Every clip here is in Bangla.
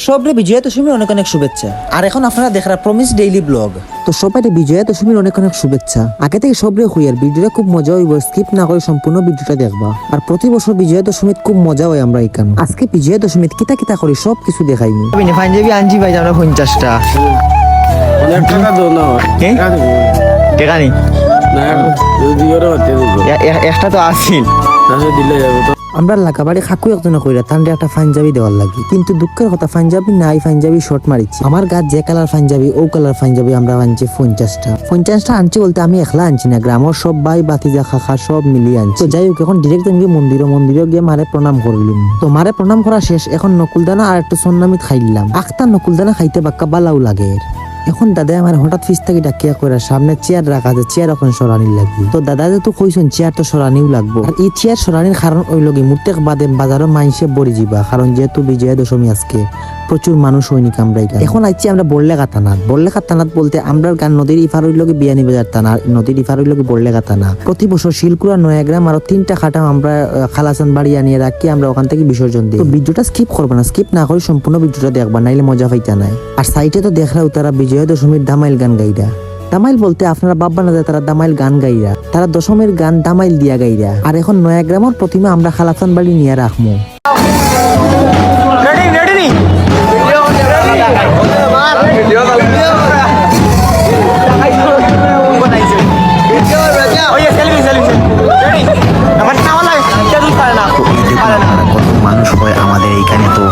সবরে বিজয়া দশমীর অনেক অনেক শুভেচ্ছা। আর এখন আপনারা দেখরা প্রমিস ডেইলি ব্লগ। তো সবাই বিজয়া দশমীর অনেক অনেক শুভেচ্ছা। আগে থেকে সবরে হইয়ার ভিডিওটা খুব মজা হইব, স্কিপ না করে সম্পূর্ণ ভিডিওটা দেখবা। আর প্রতি বছর বিজয়া দশমীত খুব মজা হয় আমরা এখানে। আজকে বিজয়া দশমীত কিতা কিতা করি সব কিছু দেখাইনি। পাঞ্জাবি আনছি ভাই আমরা 50টা। টাকা দাও না টাকা নেই না যদি ওরা হতে দিব একটা তো আসিল তাহলে দিলে যাবে তো। আমরা লাগাবাড়ি খাকু একজনে কইরা তান্ডে একটা পাঞ্জাবি দেওয়ার লাগি, কিন্তু দুঃখের কথা পাঞ্জাবি নাই, পাঞ্জাবি শর্ট মারিছি। আমার গাছ যে কালার পাঞ্জাবি ও কালার পাঞ্জাবি আমরা আনছি 50টা আনছি বলতে আমি একলা আনছি না, গ্রামের সব ভাই বাতিজা খাখা সব মিলিয়ে আনছি। তো যাই হোক এখন ডিরেক্ট গিয়ে মন্দিরে গিয়ে মারে প্রণাম করলাম। তো মারে প্রণাম করা শেষ, এখন নকুলদানা আর একটু সন্নামিত খাইলাম। আখতা নকুলদানা খাইতে বাক্কা বালাও লাগে। এখন দাদা আমার হঠাৎ ফিস থেকে ডাকিয়া করে সামনে চেয়ার রাখা আছে, চেয়ার এখন সরানির লাগবে। তো দাদা যেহেতু কইছেন চেয়ার তো সরানিও লাগবো। আর এই চেয়ার সরানির কারণ ওই লগে মুর্তেক বাদে বাজারও মাইসে বড়ি যাবা, কারণ যেহেতু বিজয়া দশমী আজকে প্রচুর মানুষ হয়নি আমরা এখানে। এখন আইছি আমরা বড়লেখা থানাত বলতে আমরা গান নদীর ইফার হইল বিয়ানীবাজার থানা, নদীর ইফার হইল বড়লেখা থানা। প্রতি বছর শিলকুড়া 9 গ্রাম আরো 3টা খাটাম আমরা খালাসান বাড়ি আনিয়ে রাখি, আমরা ওখান থেকে বিসর্জন দিই। তো ভিডিওটা স্কিপ করবে না, স্কিপ না করে সম্পূর্ণ ভিডিওটা দেখবা, নাইলে মজা পাইতা নাই। আর সাইটে তো দেখরাও তারা বিজয়া দশমীর দামাইল গান গাইরা। দামাইল বলতে আপনারা বাব্বা না যায়, তারা দামাইল গান গাইরা, তারা দশমের গান দামাইল দিয়া গাইরা। আর এখন 9 গ্রামের প্রতিমা আমরা খালাসান বাড়ি নিয়ে রাখবো। কত মানুষ হয় আমাদের এইখানে। তো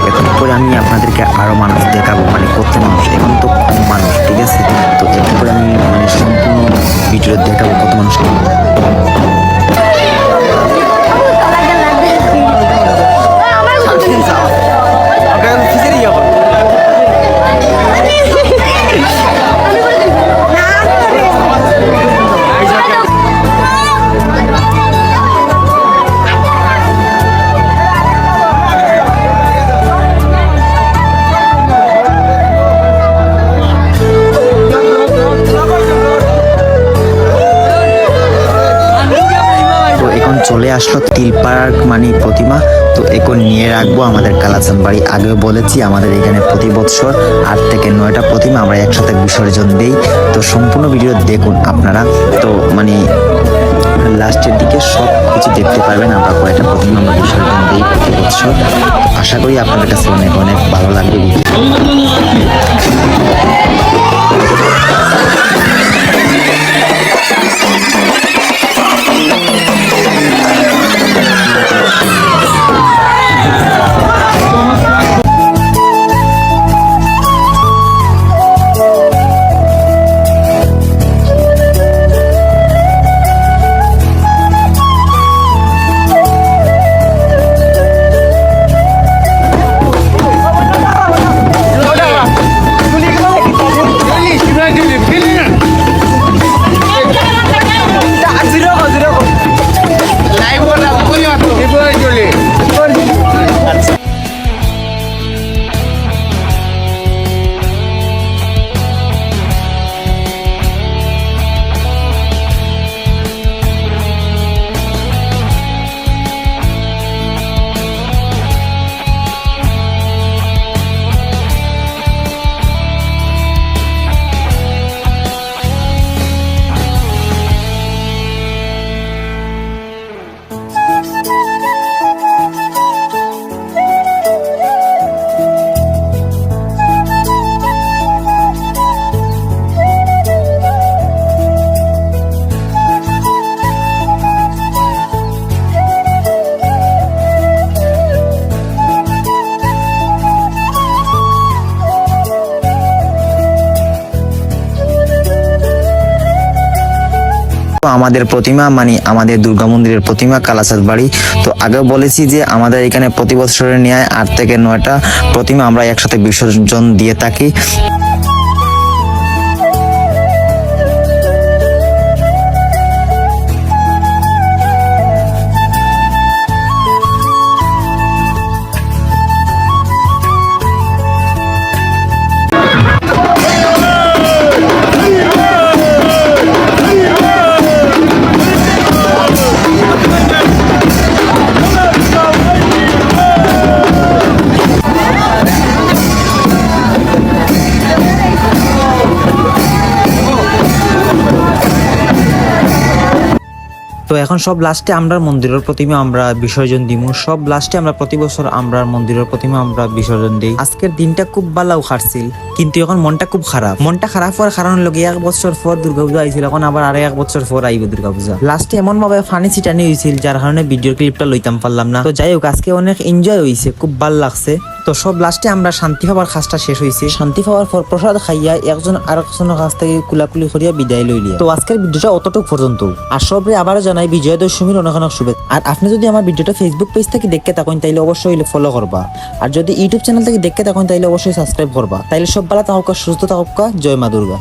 এখন করে আমি আপনাদেরকে আরো মানুষ দেখাবো, মানে কত মানুষ, এখন তো কম মানুষ, ঠিক আছে। তো এখন করে আমি মানে সম্পূর্ণ ভিডিও দেখাবো কত মানুষ। চলে আসলো তিলপাড়ার মানে প্রতিমা। তো এখন নিয়ে রাখবো আমাদের কালাচান বাড়ি। আগেও বলেছি আমাদের এখানে প্রতি বছর 8 থেকে 9টা প্রতিমা আমরা একসাথে বিসর্জন দেই। তো সম্পূর্ণ ভিডিও দেখুন আপনারা, তো মানে লাস্টের দিকে সব কিছু দেখতে পারবেন আমরা কয়েকটা প্রতিমা আমরা বিসর্জন দিই প্রতি বছর। আশা করি আপনাদের কাছে অনেক অনেক ভালো লাগবে। আমাদের প্রতিমা মানে আমাদের দুর্গা মন্দিরের প্রতিমা কালাচাঁদ বাড়ি। তো আগেও বলেছি যে আমাদের এখানে প্রতি বছরের ন্যায় 8 থেকে 9টা প্রতিমা আমরা একসাথে বিসর্জন দিয়ে থাকি। তো এখন সব লাস্টে আমরা মন্দিরের প্রতিমা আমরা বিসর্জন দিব, সব লাস্টে আমরা প্রতি বছর আমরা মন্দিরের প্রতিমা আমরা বিসর্জন দিই। আজকের দিনটা খুব ভালো কাটছিল, কিন্তু এখন মনটা খুব খারাপ। মনটা খারাপ হওয়ার কারণ হলো এক বছর পর দুর্গাপূজা আইছিল, এখন আবার আরো এক বছর পর আইব দুর্গাপূজা। লাস্টে এমন ভাবে ফানি ছিটানি হয়েছিল যার কারণে ভিডিও ক্লিপটা লইতাম পারলাম না। তো যাই হোক, আজকে অনেক এনজয় হয়েছে, খুব ভালো লাগছে। তো সব লাস্টে আমরা শান্তি পাওয়ার কাজটা শেষ হয়েছে। শান্তি পাওয়ার পর প্রসাদ খাইয়া একজন আরেকজনের কাছ থেকে কুলাকুলি করিয়া বিদায় লইলিয়া। তো আজকের ভিডিওটা অতটুকু পর্যন্ত। আর সবরে আবারও জানাই বিজয়া দশমীর অনেক অনেক শুভেচ্ছা। আর আপনি যদি আমার ভিডিওটা ফেসবুক পেজ থেকে দেখতে থাকেন তাইলে অবশ্যই ফলো করবা, আর যদি ইউটিউব চ্যানেল থেকে দেখতে থাকেন তাইলে অবশ্যই সাবস্ক্রাইব করবা। তাইলে সব ভালো থাকুক, সুস্থ থাকুক। জয় মা দুর্গা।